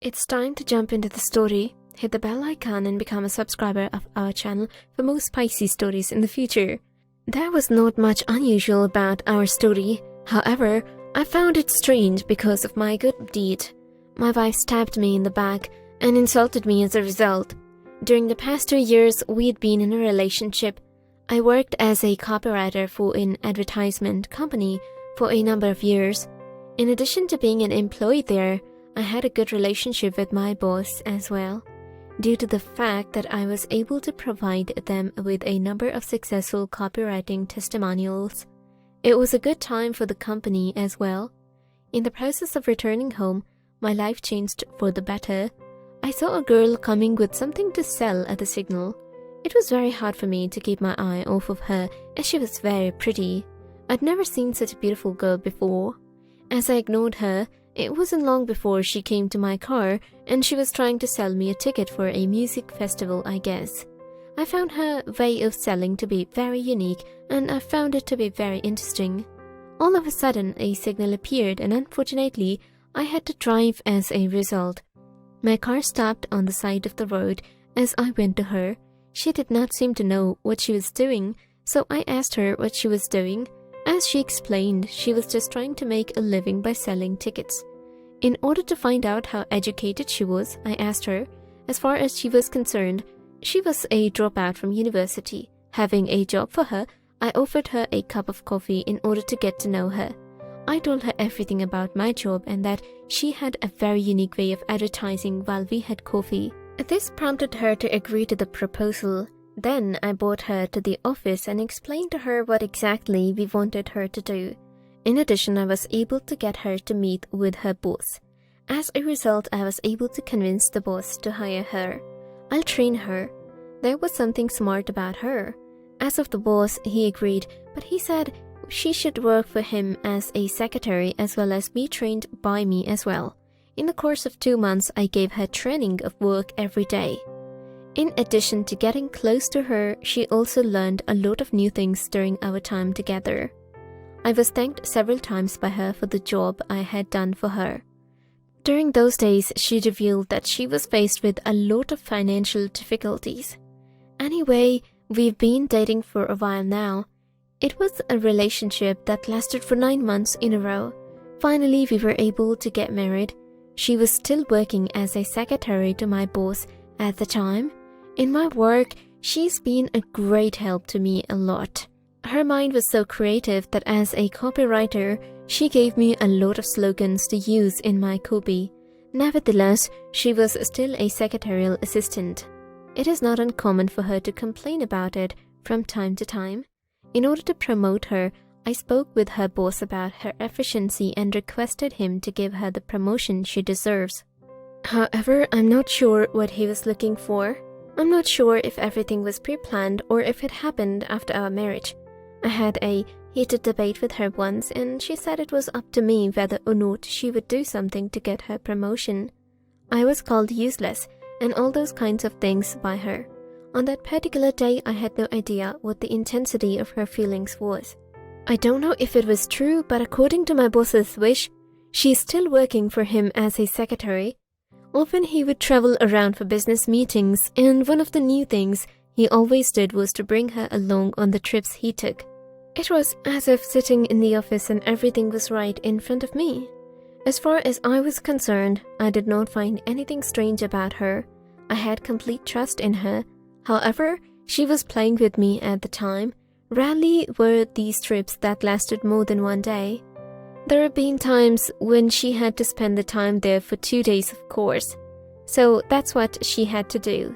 It's time to jump into the story. Hit the bell icon and become a subscriber of our channel for more spicy stories in the future. There was not much unusual about our story. However, I found it strange because of my good deed. My wife stabbed me in the back and insulted me as a result. During the past 2 years, we'd been in a relationship. I worked as a copywriter for an advertisement company for a number of years. In addition to being an employee there, I had a good relationship with my boss as well, due to the fact that I was able to provide them with a number of successful copywriting testimonials. It was a good time for the company as well. In the process of returning home, my life changed for the better. I saw a girl coming with something to sell at the signal. It was very hard for me to keep my eye off of her as she was very pretty. I'd never seen such a beautiful girl before. As I ignored her, it wasn't long before she came to my car and she was trying to sell me a ticket for a music festival, I guess. I found her way of selling to be very unique and I found it to be very interesting. All of a sudden, a signal appeared and unfortunately, I had to drive as a result. My car stopped on the side of the road as I went to her. She did not seem to know what she was doing, so I asked her what she was doing. As she explained, she was just trying to make a living by selling tickets. In order to find out how educated she was, I asked her. As far as she was concerned, she was a dropout from university. Having a job for her, I offered her a cup of coffee in order to get to know her. I told her everything about my job and that she had a very unique way of advertising while we had coffee. This prompted her to agree to the proposal. Then I brought her to the office and explained to her what exactly we wanted her to do. In addition, I was able to get her to meet with her boss. As a result, I was able to convince the boss to hire her. I'll train her. There was something smart about her. As of the boss, he agreed, but he said she should work for him as a secretary as well as be trained by me as well. In the course of 2 months, I gave her training of work every day. In addition to getting close to her, she also learned a lot of new things during our time together. I was thanked several times by her for the job I had done for her. During those days, she revealed that she was faced with a lot of financial difficulties. Anyway, we've been dating for a while now. It was a relationship that lasted for 9 months in a row. Finally, we were able to get married. She was still working as a secretary to my boss at the time. In my work, she's been a great help to me a lot. Her mind was so creative that as a copywriter, she gave me a lot of slogans to use in my copy. Nevertheless, she was still a secretarial assistant. It is not uncommon for her to complain about it from time to time. In order to promote her, I spoke with her boss about her efficiency and requested him to give her the promotion she deserves. However, I'm not sure what he was looking for. I'm not sure if everything was pre-planned or if it happened after our marriage. I had a heated debate with her once and she said it was up to me whether or not she would do something to get her promotion. I was called useless and all those kinds of things by her. On that particular day, I had no idea what the intensity of her feelings was. I don't know if it was true, but according to my boss's wish, she is still working for him as a secretary. Often he would travel around for business meetings, and one of the new things he always did was to bring her along on the trips he took. It was as if sitting in the office and everything was right in front of me. As far as I was concerned, I did not find anything strange about her. I had complete trust in her. However, she was playing with me at the time. Rarely were these trips that lasted more than 1 day. There have been times when she had to spend the time there for 2 days, of course. So that's what she had to do.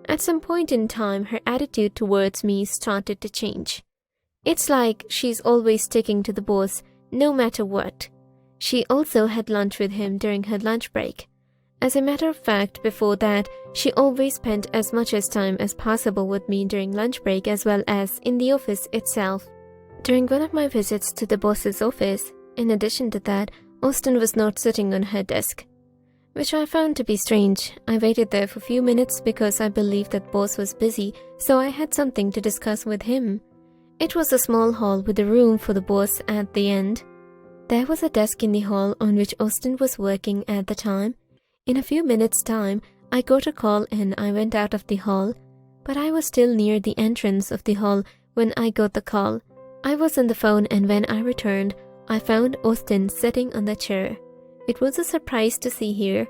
At some point in time, her attitude towards me started to change. It's like she's always sticking to the boss, no matter what. She also had lunch with him during her lunch break. As a matter of fact, before that, she always spent as much as time as possible with me during lunch break as well as in the office itself. During one of my visits to the boss's office, in addition to that, Austin was not sitting on her desk, which I found to be strange. I waited there for a few minutes because I believed that boss was busy, so I had something to discuss with him. It was a small hall with a room for the boss at the end. There was a desk in the hall on which Austin was working at the time. In a few minutes' time, I got a call and I went out of the hall, but I was still near the entrance of the hall when I got the call. I was on the phone, and when I returned, I found Austin sitting on the chair. It was a surprise to see her.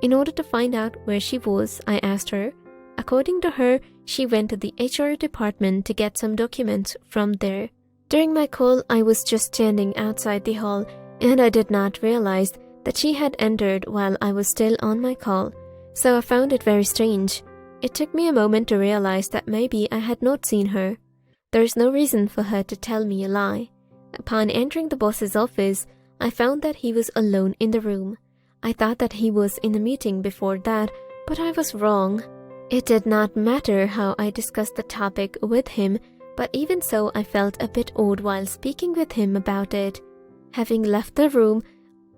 In order to find out where she was, I asked her. According to her, she went to the HR department to get some documents from there. During my call, I was just standing outside the hall, and I did not realize that she had entered while I was still on my call, so I found it very strange. It took me a moment to realize that maybe I had not seen her. There is no reason for her to tell me a lie. Upon entering the boss's office, I found that he was alone in the room. I thought that he was in a meeting before that, but I was wrong. It did not matter how I discussed the topic with him, but even so I felt a bit odd while speaking with him about it. Having left the room,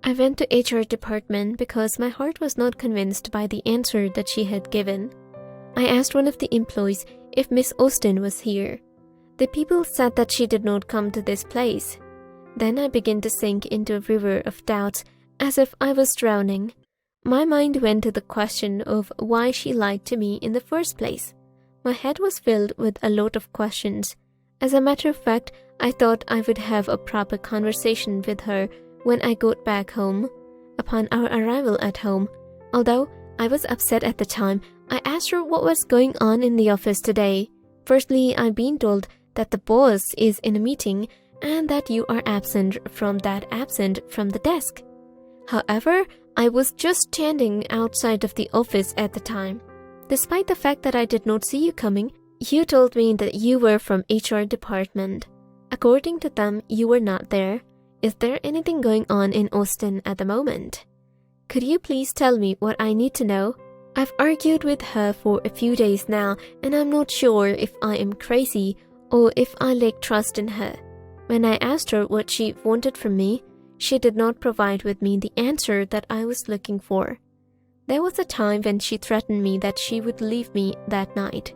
I went to HR department because my heart was not convinced by the answer that she had given. I asked one of the employees if Miss Austin was here. The people said that she did not come to this place. Then I began to sink into a river of doubts as if I was drowning. My mind went to the question of why she lied to me in the first place. My head was filled with a lot of questions. As a matter of fact, I thought I would have a proper conversation with her when I got back home. Upon our arrival at home, although I was upset at the time, I asked her what was going on in the office today. Firstly, I've been told that the boss is in a meeting and that you are absent from the desk. However, I was just standing outside of the office at the time. Despite the fact that I did not see you coming, you told me that you were from HR department. According to them, you were not there. Is there anything going on in Austin at the moment? Could you please tell me what I need to know? I've argued with her for a few days now, and I'm not sure if I am crazy or if I lack trust in her. When I asked her what she wanted from me, she did not provide with me the answer that I was looking for. There was a time when she threatened me that she would leave me that night.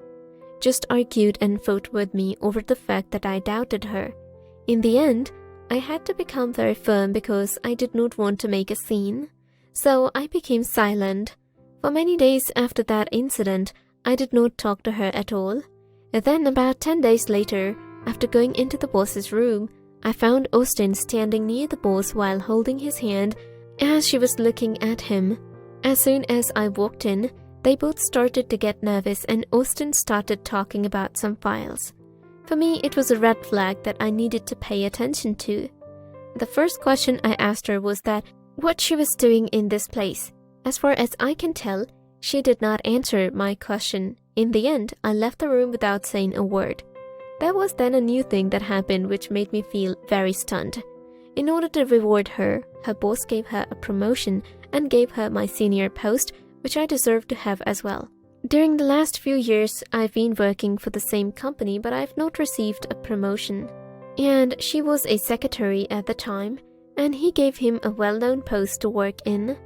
Just argued and fought with me over the fact that I doubted her. In the end, I had to become very firm because I did not want to make a scene. So I became silent. For many days after that incident, I did not talk to her at all. And then about 10 days later, after going into the boss's room, I found Austin standing near the boss while holding his hand as she was looking at him. As soon as I walked in, they both started to get nervous and Austin started talking about some files. For me, it was a red flag that I needed to pay attention to. The first question I asked her was that what she was doing in this place. As far as I can tell, she did not answer my question. In the end, I left the room without saying a word. There was then a new thing that happened which made me feel very stunned. In order to reward her, her boss gave her a promotion and gave her my senior post, which I deserved to have as well. During the last few years, I've been working for the same company, but I've not received a promotion. And she was a secretary at the time, and he gave him a well-known post to work in.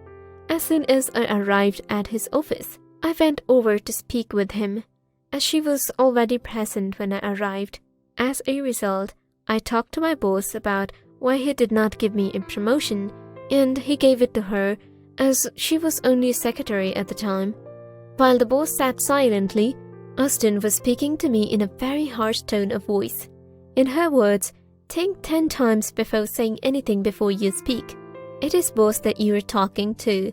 As soon as I arrived at his office, I went over to speak with him, as she was already present when I arrived. As a result, I talked to my boss about why he did not give me a promotion, and he gave it to her as she was only a secretary at the time. While the boss sat silently, Austin was speaking to me in a very harsh tone of voice. In her words, think 10 times before saying anything before you speak. It is boss that you are talking to.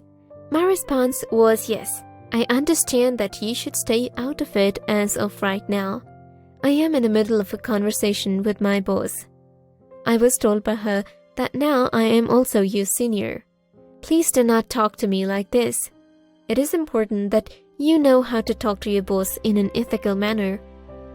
My response was yes. I understand that you should stay out of it as of right now. I am in the middle of a conversation with my boss. I was told by her that now I am also your senior. Please do not talk to me like this. It is important that you know how to talk to your boss in an ethical manner.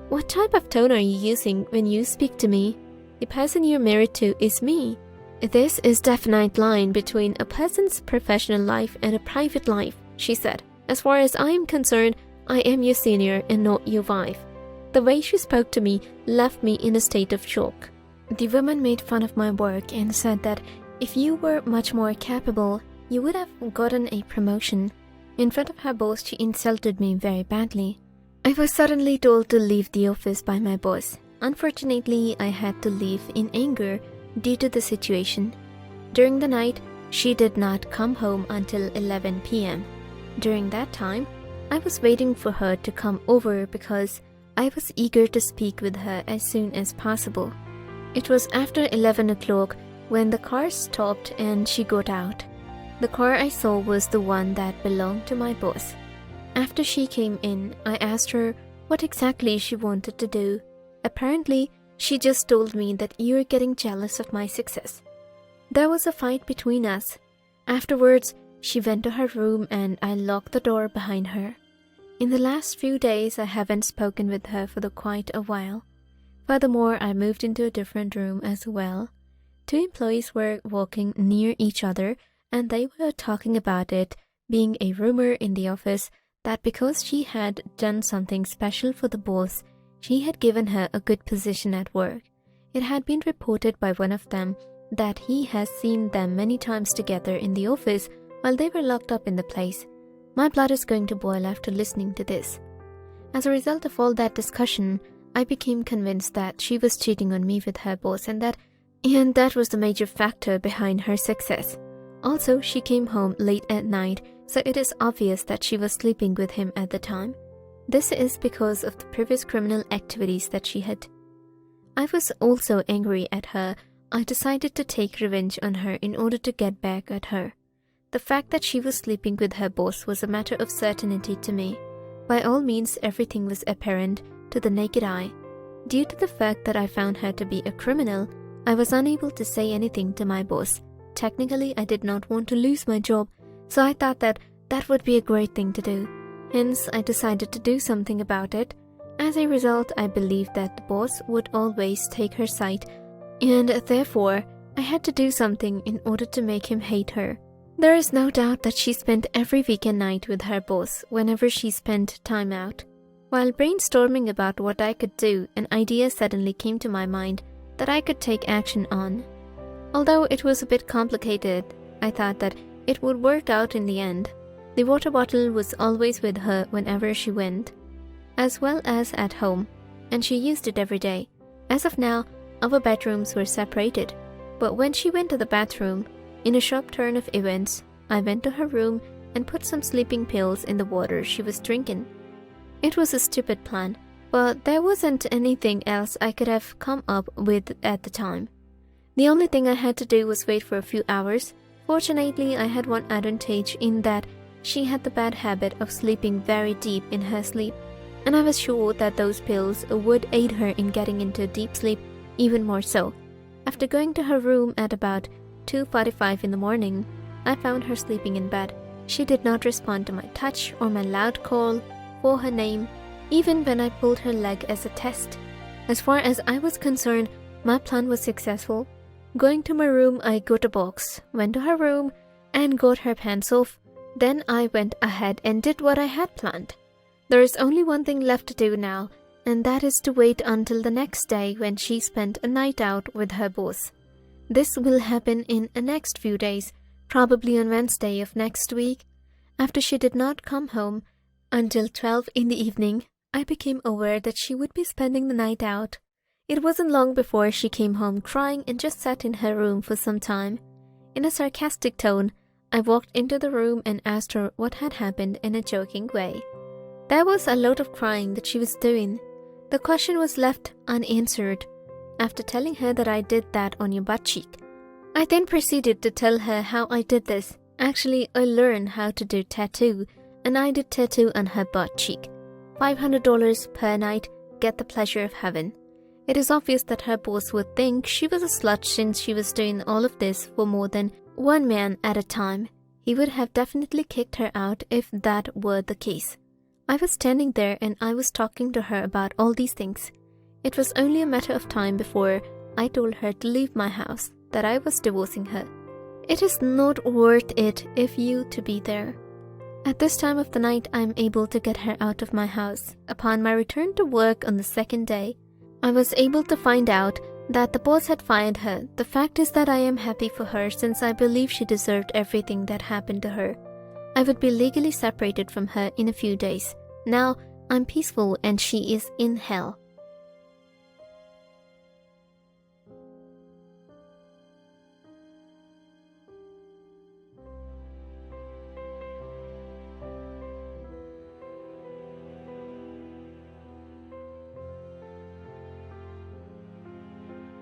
What type of tone are you using when you speak to me? The person you're married to is me. This is a definite line between a person's professional life and a private life, she said. As far as I am concerned, I am your senior and not your wife. The way she spoke to me left me in a state of shock. The woman made fun of my work and said that if you were much more capable, you would have gotten a promotion. In front of her boss, she insulted me very badly. I was suddenly told to leave the office by my boss. Unfortunately, I had to leave in anger due to the situation. During the night, she did not come home until 11 p.m. During that time, I was waiting for her to come over because I was eager to speak with her as soon as possible. It was after 11 o'clock when the car stopped and she got out. The car I saw was the one that belonged to my boss. After she came in, I asked her what exactly she wanted to do. Apparently, she just told me that you're getting jealous of my success. There was a fight between us. Afterwards, she went to her room and I locked the door behind her. In the last few days, I haven't spoken with her for quite a while. Furthermore, I moved into a different room as well. 2 employees were walking near each other and they were talking about it being a rumor in the office that because she had done something special for the boss, she had given her a good position at work. It had been reported by one of them that he has seen them many times together in the office while they were locked up in the place. My blood is going to boil after listening to this. As a result of all that discussion, I became convinced that she was cheating on me with her boss and that was the major factor behind her success. Also, she came home late at night, so it is obvious that she was sleeping with him at the time. This is because of the previous criminal activities that she had. I was also angry at her. I decided to take revenge on her in order to get back at her. The fact that she was sleeping with her boss was a matter of certainty to me. By all means, everything was apparent to the naked eye. Due to the fact that I found her to be a criminal, I was unable to say anything to my boss. Technically, I did not want to lose my job, so I thought that would be a great thing to do. Hence, I decided to do something about it. As a result, I believed that the boss would always take her side, and therefore, I had to do something in order to make him hate her. There is no doubt that she spent every weekend night with her boss whenever she spent time out. While brainstorming about what I could do, an idea suddenly came to my mind that I could take action on. Although it was a bit complicated, I thought that it would work out in the end. The water bottle was always with her whenever she went, as well as at home, and she used it every day. As of now, our bedrooms were separated, but when she went to the bathroom, in a sharp turn of events, I went to her room and put some sleeping pills in the water she was drinking. It was a stupid plan, but there wasn't anything else I could have come up with at the time. The only thing I had to do was wait for a few hours. Fortunately, I had one advantage in that she had the bad habit of sleeping very deep in her sleep, and I was sure that those pills would aid her in getting into deep sleep even more so. After going to her room at about 2:45 in the morning, I found her sleeping in bed. She did not respond to my touch or my loud call for her name, even when I pulled her leg as a test. As far as I was concerned, my plan was successful. Going to my room, I got a box, went to her room, and got her pants off. Then I went ahead and did what I had planned. There is only one thing left to do now, and that is to wait until the next day when she spent a night out with her boss. This will happen in the next few days, probably on Wednesday of next week. After she did not come home until 12 in the evening, I became aware that she would be spending the night out. It wasn't long before she came home crying and just sat in her room for some time. In a sarcastic tone, I walked into the room and asked her what had happened in a joking way. There was a lot of crying that she was doing. The question was left unanswered. After telling her that I did that on your butt cheek, I then proceeded to tell her how I did this. Actually, I learned how to do tattoo, and I did tattoo on her butt cheek. $500 per night, get the pleasure of heaven. It is obvious that her boss would think she was a slut since she was doing all of this for more than one man at a time. He would have definitely kicked her out if that were the case. I was standing there and I was talking to her about all these things. It was only a matter of time before I told her to leave my house, that I was divorcing her. It is not worth it if you to be there. At this time of the night, I am able to get her out of my house. Upon my return to work on the second day, I was able to find out that the boss had fired her. The fact is that I am happy for her since I believe she deserved everything that happened to her. I would be legally separated from her in a few days. Now, I'm peaceful and she is in hell.